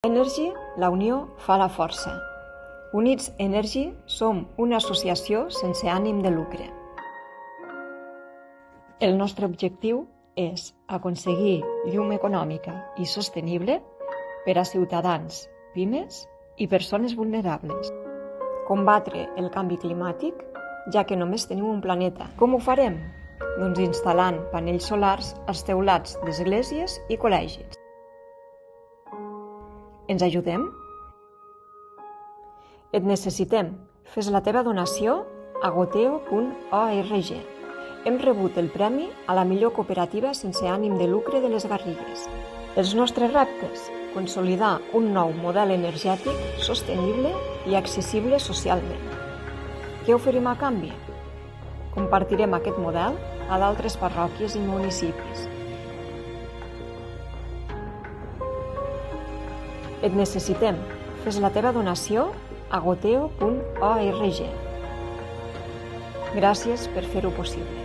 Energy, la unió fa la força. Units Energy som una associació sense ànim de lucre. El nostre objectiu és aconseguir llum econòmica i sostenible per a ciutadans, pimes i persones vulnerables. Combatre el canvi climàtic, ja que només tenim un planeta. Com ho farem? Doncs instal·lant panells solars als teulats d'esglésies i col·legis. Ens ajudem? Et necessitem. Fes la teva donació a goteo.org. Hem rebut el premi a la millor cooperativa sense ànim de lucre de les Garrigues. Els nostres reptes: consolidar un nou model energètic sostenible i accessible socialment. Què oferim a canvi? Compartirem aquest model a d'altres parròquies i municipis. Et necessitem. Fes la teva donació a goteo.org. Gràcies per fer-ho possible.